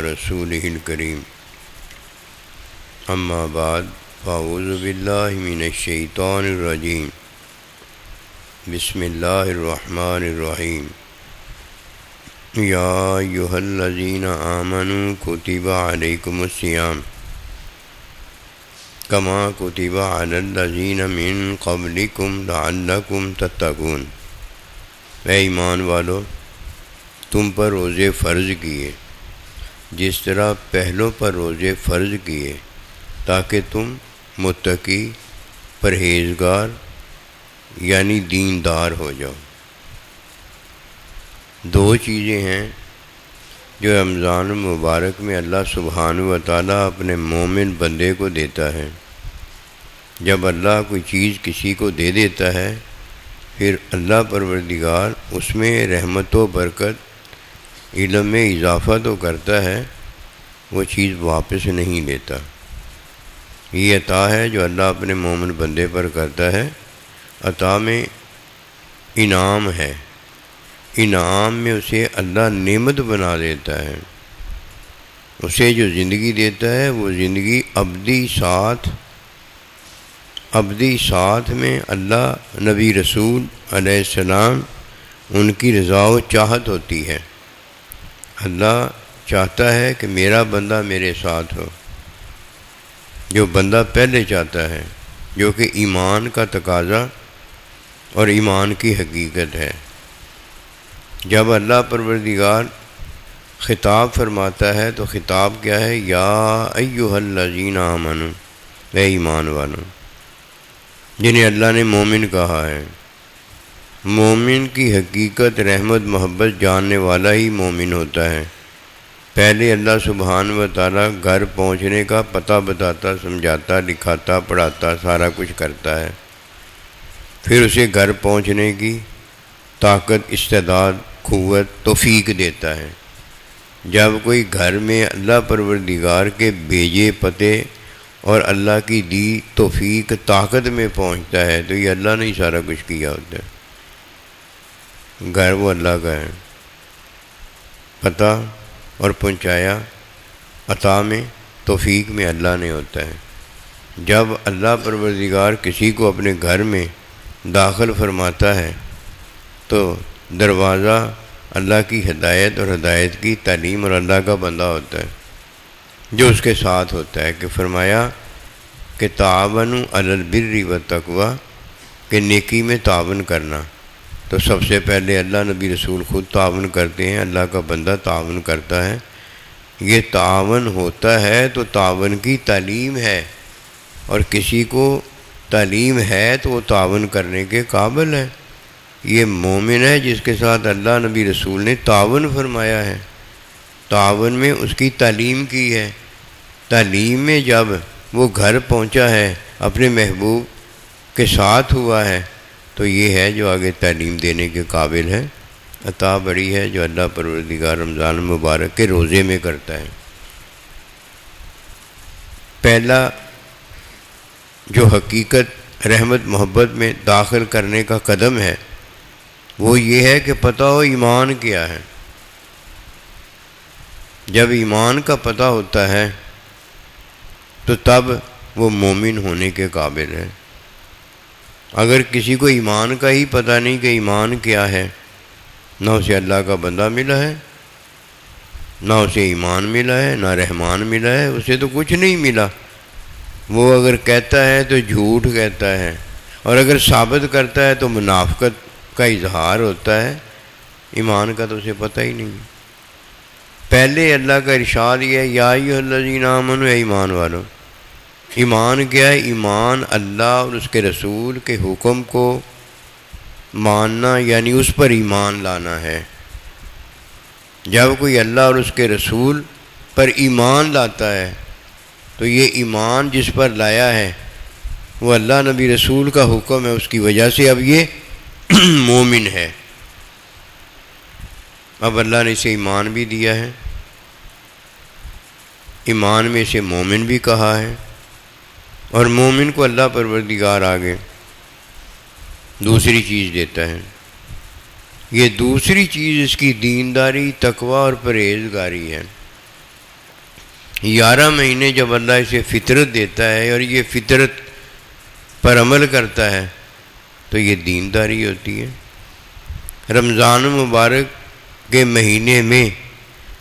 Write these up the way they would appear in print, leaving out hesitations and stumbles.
رسولہ الکریم اما بعد فاعوذ باللہ من الشیطان الرجیم بسم اللہ الرحمن الرحیم یا ایھا الذین آمنوا کتب علیکم الصیام کما کتب علی الذین من قبلکم لعلکم تتقون۔ اے ایمان والو، تم پر روزے فرض کیے جس طرح پہلوں پر روزے فرض کیے تاکہ تم متقی، پرہیزگار یعنی دیندار ہو جاؤ۔ دو چیزیں ہیں جو رمضان المبارک میں اللہ سبحانہ و تعالیٰ اپنے مومن بندے کو دیتا ہے۔ جب اللہ کوئی چیز کسی کو دے دیتا ہے پھر اللہ پروردگار اس میں رحمت و برکت، علم میں اضافہ تو کرتا ہے، وہ چیز واپس نہیں لیتا۔ یہ عطا ہے جو اللہ اپنے مومن بندے پر کرتا ہے۔ عطا میں انعام ہے، انعام میں اسے اللہ نعمت بنا دیتا ہے۔ اسے جو زندگی دیتا ہے وہ زندگی ابدی ساتھ میں اللہ، نبی رسول علیہ السلام، ان کی رضا و چاہت ہوتی ہے۔ اللہ چاہتا ہے کہ میرا بندہ میرے ساتھ ہو، جو بندہ پہلے چاہتا ہے، جو کہ ایمان کا تقاضا اور ایمان کی حقیقت ہے۔ جب اللہ پروردگار خطاب فرماتا ہے تو خطاب کیا ہے؟ یا ایھا الذین آمنوا، اے ایمان والو، جنہیں اللہ نے مومن کہا ہے۔ مومن کی حقیقت، رحمت، محبت جاننے والا ہی مومن ہوتا ہے۔ پہلے اللہ سبحانہ و تعالیٰ گھر پہنچنے کا پتہ بتاتا، سمجھاتا، لکھاتا، پڑھاتا، سارا کچھ کرتا ہے، پھر اسے گھر پہنچنے کی طاقت، استعداد، قوت، توفیق دیتا ہے۔ جب کوئی گھر میں اللہ پروردگار کے بھیجے پتے اور اللہ کی دی توفیق، طاقت میں پہنچتا ہے تو یہ اللہ نے ہی سارا کچھ کیا ہوتا ہے۔ گھر وہ اللہ کا ہے، پتہ اور پہنچایا عطا میں، توفیق میں اللہ نے ہوتا ہے۔ جب اللہ پروردگار کسی کو اپنے گھر میں داخل فرماتا ہے تو دروازہ اللہ کی ہدایت اور ہدایت کی تعلیم اور اللہ کا بندہ ہوتا ہے جو اس کے ساتھ ہوتا ہے، کہ فرمایا کہ تعاونوا علی البر والتقوی، کہ نیکی میں تعاون کرنا۔ تو سب سے پہلے اللہ، نبی رسول خود تعاون کرتے ہیں، اللہ کا بندہ تعاون کرتا ہے۔ یہ تعاون ہوتا ہے تو تعاون کی تعلیم ہے، اور کسی کو تعلیم ہے تو وہ تعاون کرنے کے قابل ہے۔ یہ مومن ہے جس کے ساتھ اللہ، نبی رسول نے تعاون فرمایا ہے، تعاون میں اس کی تعلیم کی ہے۔ تعلیم میں جب وہ گھر پہنچا ہے، اپنے محبوب کے ساتھ ہوا ہے، تو یہ ہے جو آگے تعلیم دینے کے قابل ہے۔ عطا بڑی ہے جو اللہ پروردگار رمضان المبارک کے روزے میں کرتا ہے۔ پہلا جو حقیقت رحمت محبت میں داخل کرنے کا قدم ہے وہ یہ ہے کہ پتہ ہو ایمان کیا ہے۔ جب ایمان کا پتہ ہوتا ہے تو تب وہ مومن ہونے کے قابل ہے۔ اگر کسی کو ایمان کا ہی پتہ نہیں کہ ایمان کیا ہے، نہ اسے اللہ کا بندہ ملا ہے، نہ اسے ایمان ملا ہے، نہ رحمان ملا ہے، اسے تو کچھ نہیں ملا۔ وہ اگر کہتا ہے تو جھوٹ کہتا ہے، اور اگر ثابت کرتا ہے تو منافقت کا اظہار ہوتا ہے۔ ایمان کا تو اسے پتہ ہی نہیں۔ پہلے اللہ کا ارشاد یہ ہے، یا ایھا الذین آمنوا، اے ایمان والو۔ ایمان کیا ہے؟ ایمان اللہ اور اس کے رسول کے حکم کو ماننا، یعنی اس پر ایمان لانا ہے۔ جب کوئی اللہ اور اس کے رسول پر ایمان لاتا ہے تو یہ ایمان جس پر لایا ہے وہ اللہ، نبی رسول کا حکم ہے، اس کی وجہ سے اب یہ مومن ہے۔ اب اللہ نے اسے ایمان بھی دیا ہے، ایمان میں اسے مومن بھی کہا ہے، اور مومن کو اللہ پروردگار آگے دوسری چیز دیتا ہے۔ یہ دوسری چیز اس کی دینداری، تقوی اور پرہیزگاری ہے۔ 11 مہینے جب اللہ اسے فطرت دیتا ہے اور یہ فطرت پر عمل کرتا ہے تو یہ دینداری ہوتی ہے۔ رمضان المبارک کے مہینے میں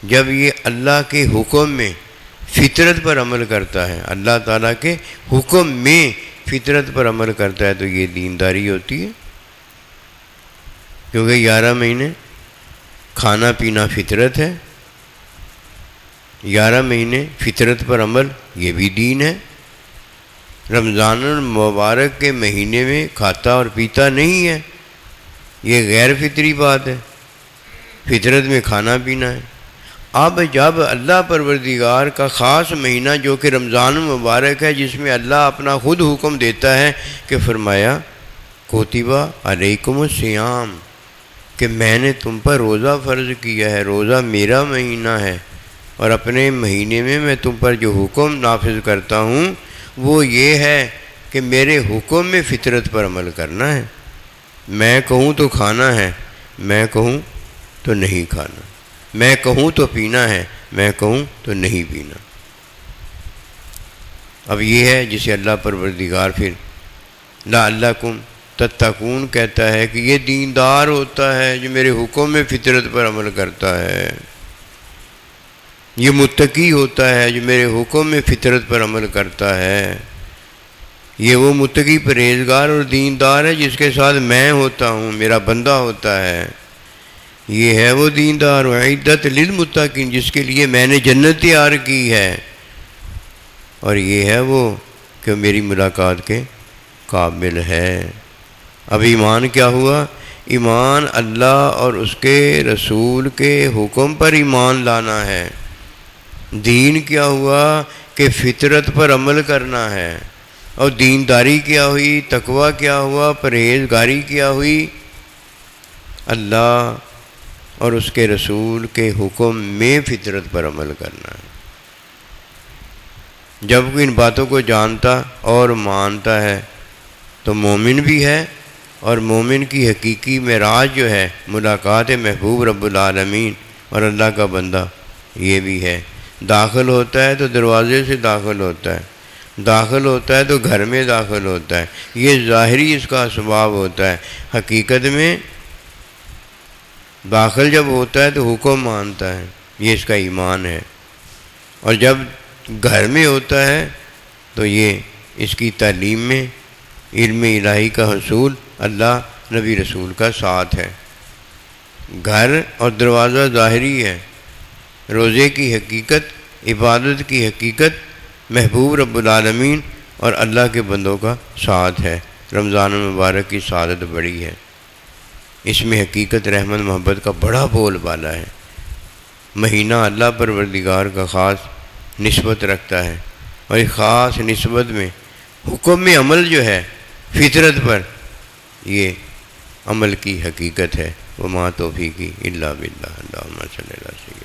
جب یہ اللہ کے حکم میں فطرت پر عمل کرتا ہے، اللہ تعالیٰ کے حکم میں فطرت پر عمل کرتا ہے تو یہ دینداری ہوتی ہے، کیونکہ 11 مہینے کھانا پینا فطرت ہے، 11 مہینے فطرت پر عمل یہ بھی دین ہے۔ رمضان المبارک کے مہینے میں کھاتا اور پیتا نہیں ہے، یہ غیر فطری بات ہے، فطرت میں کھانا پینا ہے۔ اب جب اللہ پروردگار کا خاص مہینہ جو کہ رمضان المبارک ہے، جس میں اللہ اپنا خود حکم دیتا ہے کہ فرمایا کوتبہ علیکم الصیام، کہ میں نے تم پر روزہ فرض کیا ہے، روزہ میرا مہینہ ہے، اور اپنے مہینے میں میں تم پر جو حکم نافذ کرتا ہوں وہ یہ ہے کہ میرے حکم میں فطرت پر عمل کرنا ہے۔ میں کہوں تو کھانا ہے، میں کہوں تو نہیں کھانا، میں کہوں تو پینا ہے، میں کہوں تو نہیں پینا۔ اب یہ ہے جسے اللہ پروردگار پھر لعلکم تتقون کہتا ہے کہ یہ دیندار ہوتا ہے جو میرے حکم میں فطرت پر عمل کرتا ہے، یہ متقی ہوتا ہے جو میرے حکم میں فطرت پر عمل کرتا ہے، یہ وہ متقی پرہیزگار اور دیندار ہے جس کے ساتھ میں ہوتا ہوں، میرا بندہ ہوتا ہے، یہ ہے وہ دیندار وعدت للمتقین جس کے لیے میں نے جنت تیار کی ہے، اور یہ ہے وہ کہ میری ملاقات کے قابل ہے۔ اب ایمان کیا ہوا؟ ایمان اللہ اور اس کے رسول کے حکم پر ایمان لانا ہے۔ دین کیا ہوا کہ فطرت پر عمل کرنا ہے، اور دینداری کیا ہوئی؟ تقوی کیا ہوا؟ پرہیزگاری کیا ہوئی؟ اللہ اور اس کے رسول کے حکم میں فطرت پر عمل کرنا ہے۔ جب کوئی ان باتوں کو جانتا اور مانتا ہے تو مومن بھی ہے، اور مومن کی حقیقی معراج جو ہے ملاقات محبوب رب العالمین اور اللہ کا بندہ، یہ بھی ہے۔ داخل ہوتا ہے تو دروازے سے داخل ہوتا ہے، داخل ہوتا ہے تو گھر میں داخل ہوتا ہے، یہ ظاہری اس کا اسباب ہوتا ہے۔ حقیقت میں داخل جب ہوتا ہے تو حکم مانتا ہے، یہ اس کا ایمان ہے، اور جب گھر میں ہوتا ہے تو یہ اس کی تعلیم میں علم الہی کا حصول اللہ نبی رسول کا ساتھ ہے۔ گھر اور دروازہ ظاہری ہے، روزے کی حقیقت، عبادت کی حقیقت محبوب رب العالمین اور اللہ کے بندوں کا ساتھ ہے۔ رمضان المبارک کی سعادت بڑی ہے، اس میں حقیقت رحمت محبت کا بڑا بول بالا ہے۔ مہینہ اللہ پروردگار کا خاص نسبت رکھتا ہے، اور اس خاص نسبت میں حکم میں عمل جو ہے فطرت پر، یہ عمل کی حقیقت ہے۔ وما توفیقی الا باللہ، اللہم صلی اللہ علیہ وسلم۔